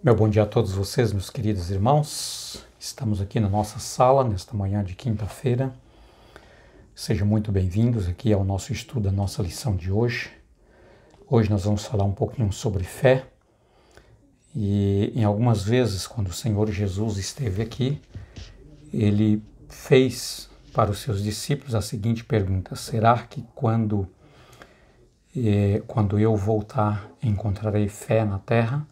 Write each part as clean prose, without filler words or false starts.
Meu bom dia a todos vocês, meus queridos irmãos. Estamos aqui na nossa sala, nesta manhã de quinta-feira. Sejam muito bem-vindos aqui ao nosso estudo, a nossa lição de hoje. Hoje nós vamos falar um pouquinho sobre fé. E em algumas vezes, quando o Senhor Jesus esteve aqui, Ele fez para os seus discípulos a seguinte pergunta: será que quando eu voltar encontrarei fé na terra?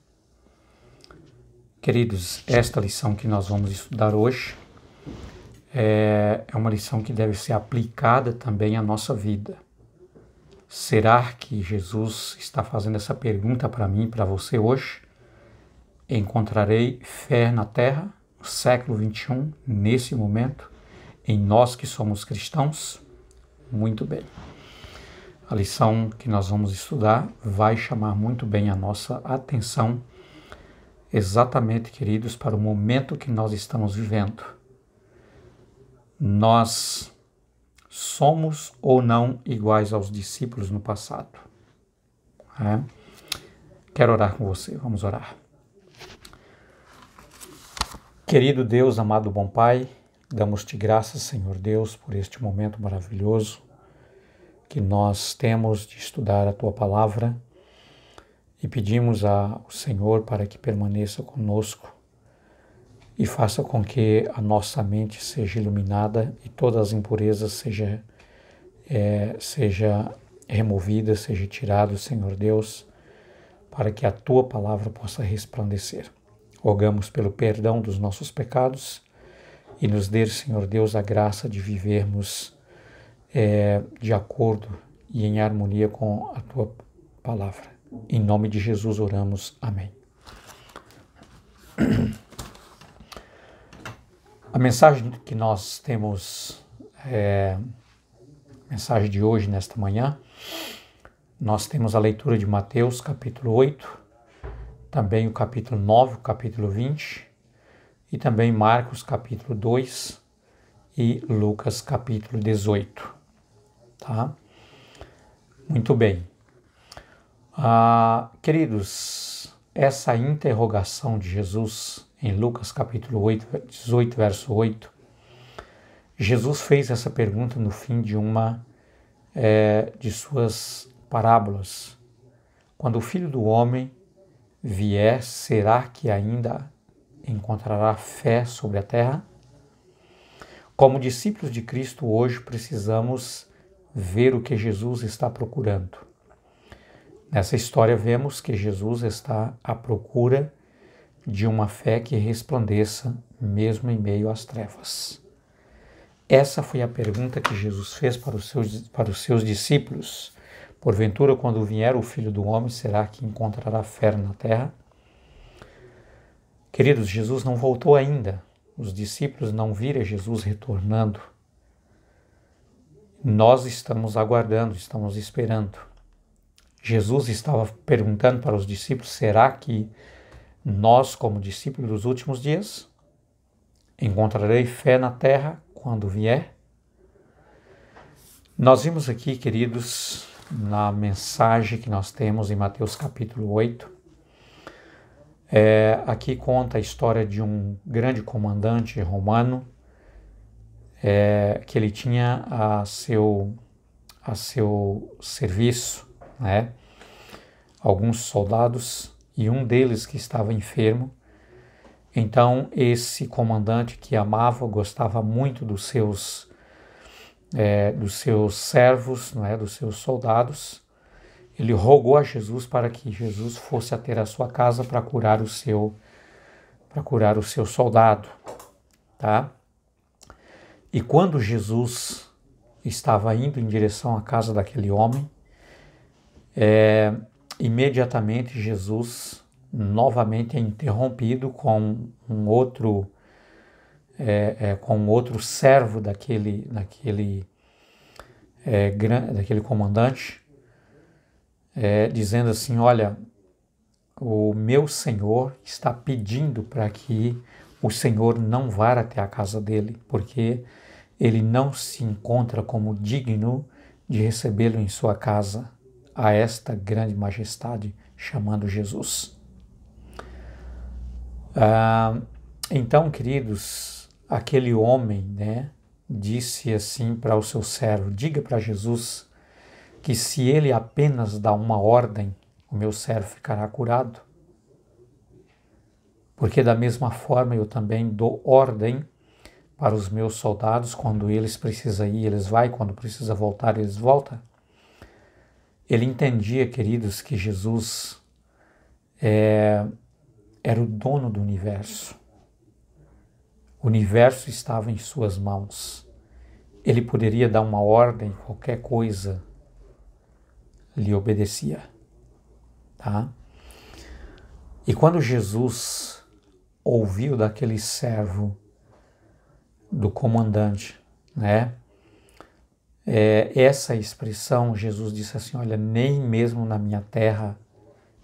Queridos, esta lição que nós vamos estudar hoje é uma lição que deve ser aplicada também à nossa vida. Será que Jesus está fazendo essa pergunta para mim e para você hoje? Encontrarei fé na terra, no século XXI, nesse momento, em nós que somos cristãos? Muito bem. A lição que nós vamos estudar vai chamar muito bem a nossa atenção, exatamente, queridos, para o momento que nós estamos vivendo. Nós somos ou não iguais aos discípulos no passado? Quero orar com você, vamos orar. Querido Deus, amado bom Pai, damos-te graças, Senhor Deus, por este momento maravilhoso que nós temos de estudar a Tua Palavra e pedimos ao Senhor para que permaneça conosco e faça com que a nossa mente seja iluminada e todas as impurezas seja removida, seja tirado, Senhor Deus, para que a Tua Palavra possa resplandecer. Rogamos pelo perdão dos nossos pecados e nos dê, Senhor Deus, a graça de vivermos de acordo e em harmonia com a Tua Palavra. Em nome de Jesus oramos. Amém. A mensagem que nós temos, mensagem de hoje, nesta manhã, nós temos a leitura de Mateus, capítulo 8, também o capítulo 9, o capítulo 20, e também Marcos, capítulo 2, e Lucas, capítulo 18. Tá? Muito bem. Queridos, essa interrogação de Jesus em Lucas capítulo 8, 18, verso 8, Jesus fez essa pergunta no fim de uma de suas parábolas. Quando o Filho do Homem vier, será que ainda encontrará fé sobre a terra? Como discípulos de Cristo hoje, precisamos ver o que Jesus está procurando. Nessa história vemos que Jesus está à procura de uma fé que resplandeça mesmo em meio às trevas. Essa foi a pergunta que Jesus fez para os seus discípulos. Porventura, quando vier o Filho do Homem, será que encontrará fé na terra? Queridos, Jesus não voltou ainda. Os discípulos não viram Jesus retornando. Nós estamos aguardando, estamos esperando. Jesus estava perguntando para os discípulos: será que nós, como discípulos dos últimos dias, encontrarei fé na terra quando vier? Nós vimos aqui, queridos, na mensagem que nós temos em Mateus capítulo 8, aqui conta a história de um grande comandante romano que ele tinha a seu serviço, alguns soldados, e um deles que estava enfermo. Então esse comandante, que amava, gostava muito dos seus servos, dos seus soldados, ele rogou a Jesus para que Jesus fosse até a sua casa para curar o seu soldado, tá? E quando Jesus estava indo em direção à casa daquele homem, imediatamente Jesus novamente é interrompido com um outro servo daquele comandante, dizendo assim: olha, o meu Senhor está pedindo para que o Senhor não vá até a casa dele, porque ele não se encontra como digno de recebê-lo em sua casa, a esta grande majestade chamando Jesus. Então, queridos, aquele homem, né, disse assim para o seu servo: diga para Jesus que se ele apenas dá uma ordem, o meu servo ficará curado. Porque da mesma forma eu também dou ordem para os meus soldados, quando eles precisam ir, eles vão, quando precisa voltar, eles voltam. Ele entendia, queridos, que Jesus era o dono do universo. O universo estava em suas mãos. Ele poderia dar uma ordem, qualquer coisa lhe obedecia. Tá? E quando Jesus ouviu daquele servo do comandante, né? Essa expressão, Jesus disse assim: olha, nem mesmo na minha terra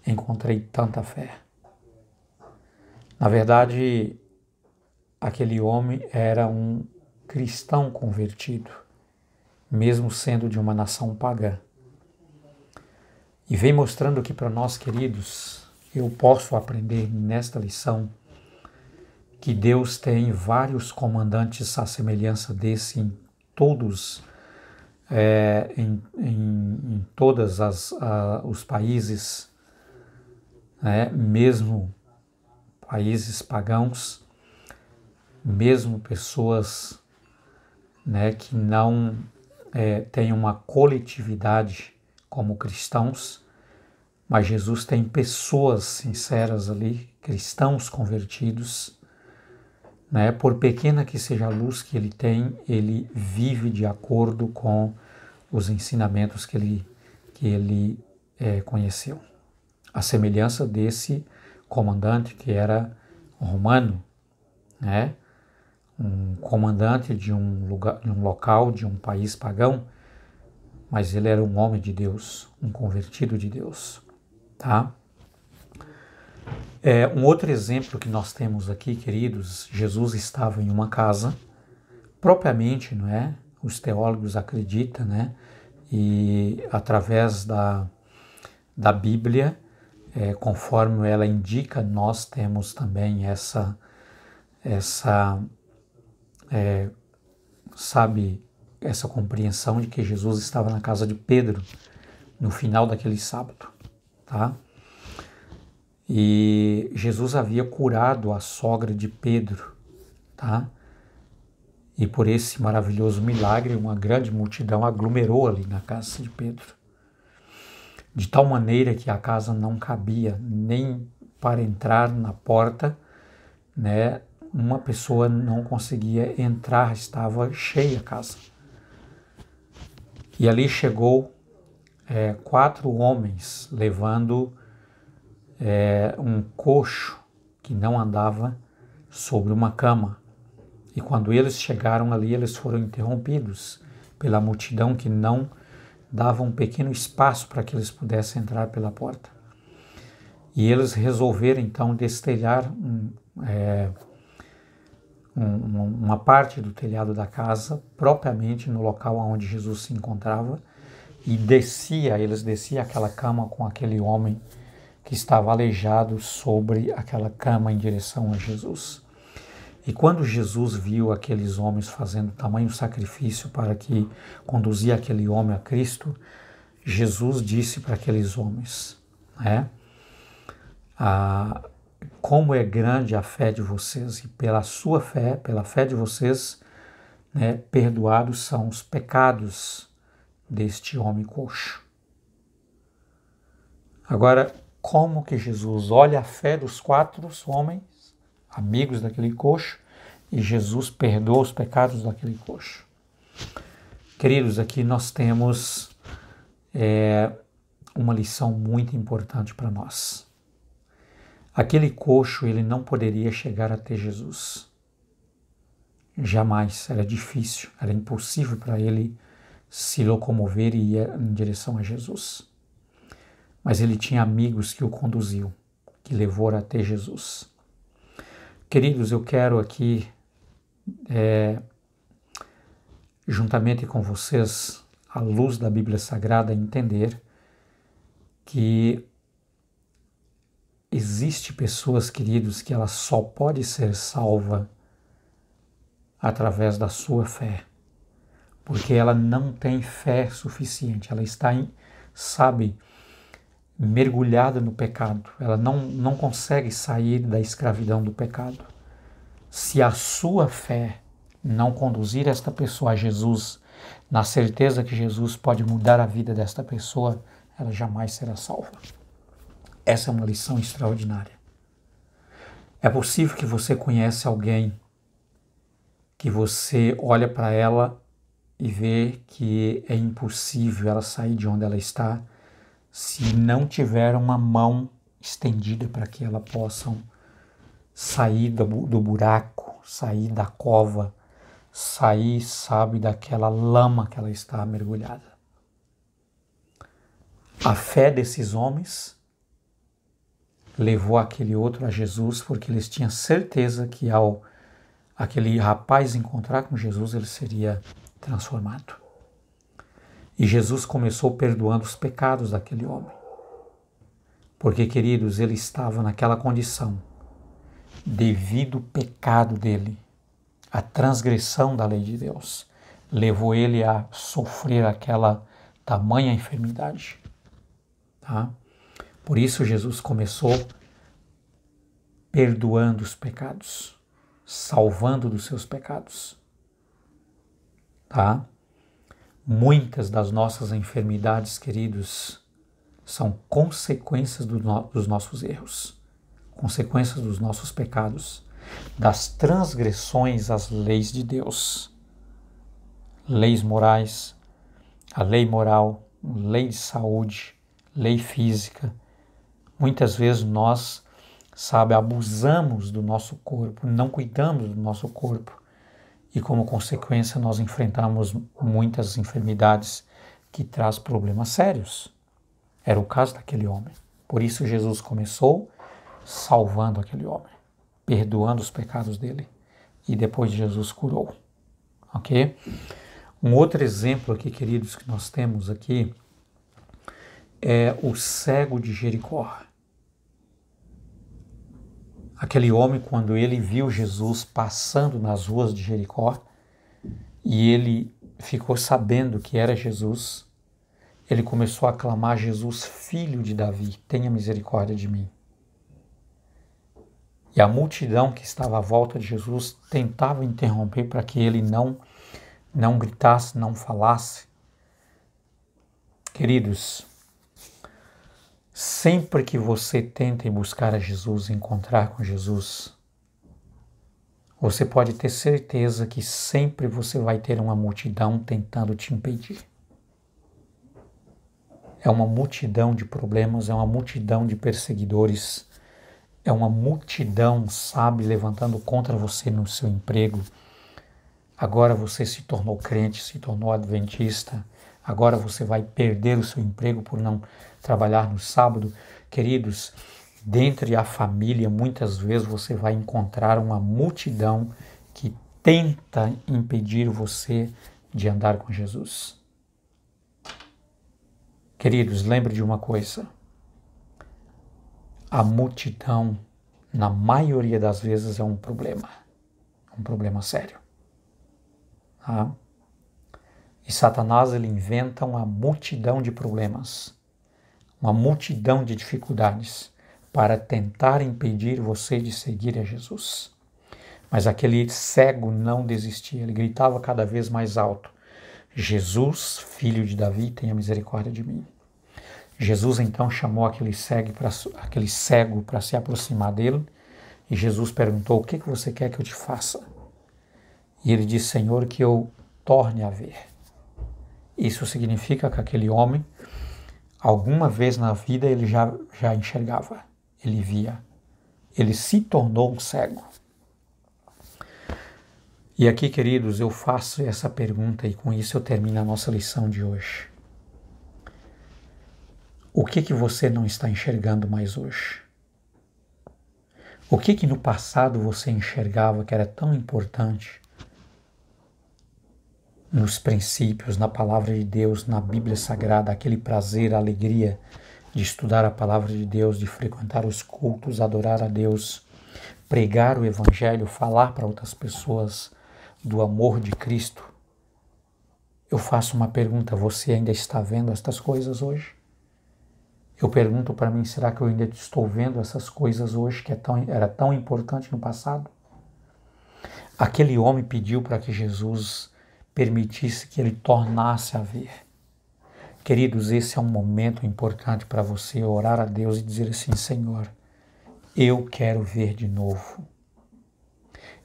encontrei tanta fé. Na verdade, aquele homem era um cristão convertido, mesmo sendo de uma nação pagã. E vem mostrando que para nós, queridos, eu posso aprender nesta lição que Deus tem vários comandantes à semelhança desse em todos em todos os países, né? Mesmo países pagãos, mesmo pessoas, né, que não têm uma coletividade como cristãos, mas Jesus tem pessoas sinceras ali, cristãos convertidos, né? Por pequena que seja a luz que ele tem, ele vive de acordo com os ensinamentos que ele conheceu. A semelhança desse comandante que era romano, né? Um comandante de um lugar, de um local, de um país pagão, mas ele era um homem de Deus, um convertido de Deus, tá? Um outro exemplo que nós temos aqui, queridos, Jesus estava em uma casa, propriamente, não é? Os teólogos acreditam, né? E através da Bíblia, conforme ela indica, nós temos também essa compreensão de que Jesus estava na casa de Pedro no final daquele sábado, tá? E Jesus havia curado a sogra de Pedro, tá? E por esse maravilhoso milagre, uma grande multidão aglomerou ali na casa de Pedro. De tal maneira que a casa não cabia nem para entrar na porta, né? Uma pessoa não conseguia entrar, estava cheia a casa. E ali chegou 4 homens levando um coxo que não andava sobre uma cama. E quando eles chegaram ali, eles foram interrompidos pela multidão que não dava um pequeno espaço para que eles pudessem entrar pela porta. E eles resolveram então destelhar uma parte do telhado da casa, propriamente no local onde Jesus se encontrava, e eles desciam aquela cama com aquele homem que estava aleijado sobre aquela cama em direção a Jesus. E quando Jesus viu aqueles homens fazendo tamanho sacrifício para que conduzir aquele homem a Cristo, Jesus disse para aqueles homens, né? Como é grande a fé de vocês, e pela sua fé, pela fé de vocês, né, perdoados são os pecados deste homem coxo. Agora, como que Jesus olha a fé dos 4 homens, amigos daquele coxo, e Jesus perdoa os pecados daquele coxo? Queridos, aqui nós temos uma lição muito importante para nós. Aquele coxo, ele não poderia chegar até Jesus. Jamais, era difícil, era impossível para ele se locomover e ir em direção a Jesus. Mas ele tinha amigos que o conduziam, que levou até Jesus. Queridos, eu quero aqui, juntamente com vocês, à luz da Bíblia Sagrada, entender que existe pessoas, queridos, que ela só pode ser salva através da sua fé, porque ela não tem fé suficiente, ela está, mergulhada no pecado, ela não consegue sair da escravidão do pecado. Se a sua fé não conduzir esta pessoa a Jesus, na certeza que Jesus pode mudar a vida desta pessoa, ela jamais será salva. Essa é uma lição extraordinária. É possível que você conheça alguém que você olha para ela e vê que é impossível ela sair de onde ela está se não tiver uma mão estendida para que ela possa sair do buraco, sair da cova, sair, daquela lama que ela está mergulhada. A fé desses homens levou aquele outro a Jesus, porque eles tinham certeza que ao aquele rapaz encontrar com Jesus, ele seria transformado. E Jesus começou perdoando os pecados daquele homem. Porque, queridos, ele estava naquela condição devido ao pecado dele. A transgressão da lei de Deus levou ele a sofrer aquela tamanha enfermidade. Tá? Por isso Jesus começou perdoando os pecados, salvando dos seus pecados. Tá? Muitas das nossas enfermidades, queridos, são consequências dos nossos erros, consequências dos nossos pecados, das transgressões às leis de Deus. Leis morais, a lei moral, lei de saúde, lei física. Muitas vezes nós, abusamos do nosso corpo, não cuidamos do nosso corpo e como consequência nós enfrentamos muitas enfermidades que trazem problemas sérios. Era o caso daquele homem. Por isso Jesus começou salvando aquele homem, perdoando os pecados dele e depois Jesus curou. Ok? Um outro exemplo aqui, queridos, que nós temos aqui é o cego de Jericó. Aquele homem, quando ele viu Jesus passando nas ruas de Jericó e ele ficou sabendo que era Jesus, ele começou a clamar: Jesus, filho de Davi, tenha misericórdia de mim. E a multidão que estava à volta de Jesus tentava interromper para que ele não gritasse, não falasse. Queridos, sempre que você tenta ir buscar a Jesus, encontrar com Jesus, você pode ter certeza que sempre você vai ter uma multidão tentando te impedir. É uma multidão de problemas, é uma multidão de perseguidores, é uma multidão, levantando contra você no seu emprego. Agora você se tornou crente, se tornou adventista, agora você vai perder o seu emprego por não trabalhar no sábado. Queridos, dentre a família, muitas vezes você vai encontrar uma multidão que tenta impedir você de andar com Jesus. Queridos, lembre de uma coisa: a multidão, na maioria das vezes, é um problema sério. Tá? E Satanás, ele inventa uma multidão de problemas, uma multidão de dificuldades para tentar impedir você de seguir a Jesus. Mas aquele cego não desistia, ele gritava cada vez mais alto: Jesus, filho de Davi, tenha misericórdia de mim. Jesus então chamou aquele cego para se aproximar dele e Jesus perguntou: o que você quer que eu te faça? E ele disse: Senhor, que eu torne a ver. Isso significa que aquele homem, alguma vez na vida, ele já enxergava, ele via, ele se tornou um cego. E aqui, queridos, eu faço essa pergunta e com isso eu termino a nossa lição de hoje. O que você não está enxergando mais hoje? O que no passado você enxergava que era tão importante nos princípios, na palavra de Deus, na Bíblia Sagrada, aquele prazer, a alegria de estudar a palavra de Deus, de frequentar os cultos, adorar a Deus, pregar o Evangelho, falar para outras pessoas do amor de Cristo, eu faço uma pergunta: você ainda está vendo estas coisas hoje? Eu pergunto para mim, será que eu ainda estou vendo essas coisas hoje que era tão importante no passado? Aquele homem pediu para que Jesus permitisse que ele tornasse a ver. Queridos, esse é um momento importante para você orar a Deus e dizer assim: Senhor, eu quero ver de novo.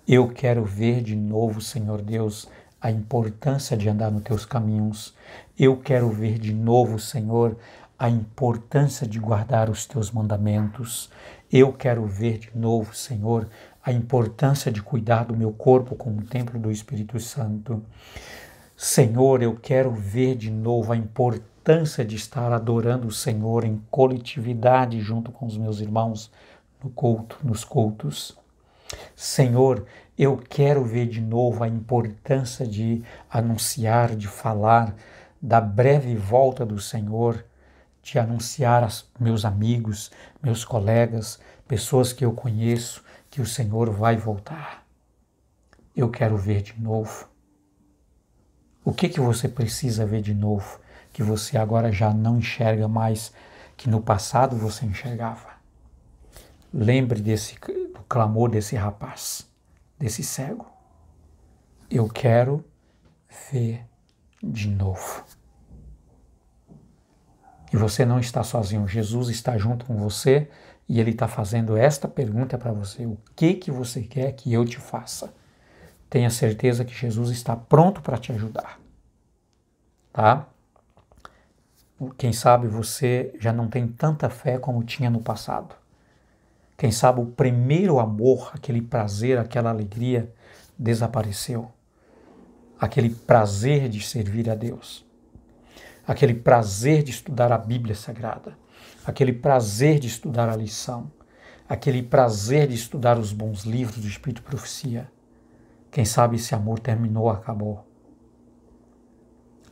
Eu quero ver de novo, Senhor Deus, a importância de andar nos teus caminhos. Eu quero ver de novo, Senhor, a importância de guardar os teus mandamentos. Eu quero ver de novo, Senhor, a importância de cuidar do meu corpo como templo do Espírito Santo. Senhor, eu quero ver de novo a importância de estar adorando o Senhor em coletividade junto com os meus irmãos no culto, nos cultos. Senhor, eu quero ver de novo a importância de anunciar, de falar da breve volta do Senhor, de anunciar aos meus amigos, meus colegas, pessoas que eu conheço, que o Senhor vai voltar. Eu quero ver de novo. O que você precisa ver de novo, que você agora já não enxerga mais, que no passado você enxergava? Lembre do clamor desse rapaz, desse cego. Eu quero ver de novo. E você não está sozinho. Jesus está junto com você e Ele está fazendo esta pergunta para você: o que você quer que eu te faça? Tenha certeza que Jesus está pronto para te ajudar. Tá? Quem sabe você já não tem tanta fé como tinha no passado. Quem sabe o primeiro amor, aquele prazer, aquela alegria desapareceu. Aquele prazer de servir a Deus. Aquele prazer de estudar a Bíblia Sagrada. Aquele prazer de estudar a lição. Aquele prazer de estudar os bons livros do Espírito de Profecia. Quem sabe esse amor terminou, acabou.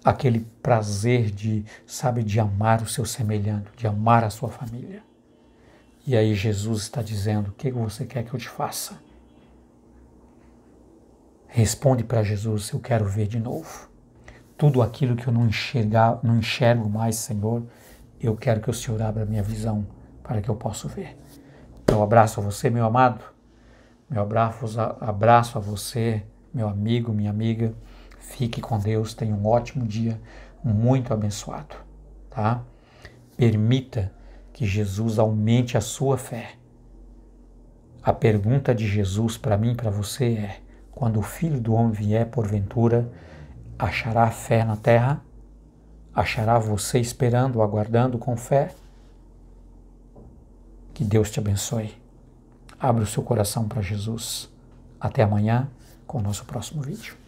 Aquele prazer de amar o seu semelhante, de amar a sua família. E aí Jesus está dizendo: o que você quer que eu te faça? Responde para Jesus: eu quero ver de novo. Tudo aquilo que eu não enxergo mais, Senhor, eu quero que o Senhor abra a minha visão para que eu possa ver. Eu abraço a você, meu amado. Meu abraço a você, meu amigo, minha amiga. Fique com Deus, tenha um ótimo dia, muito abençoado. Tá? Permita que Jesus aumente a sua fé. A pergunta de Jesus para mim e para você é: quando o Filho do Homem vier, porventura, achará fé na terra? Achará você esperando, aguardando com fé? Que Deus te abençoe. Abra o seu coração para Jesus. Até amanhã com o nosso próximo vídeo.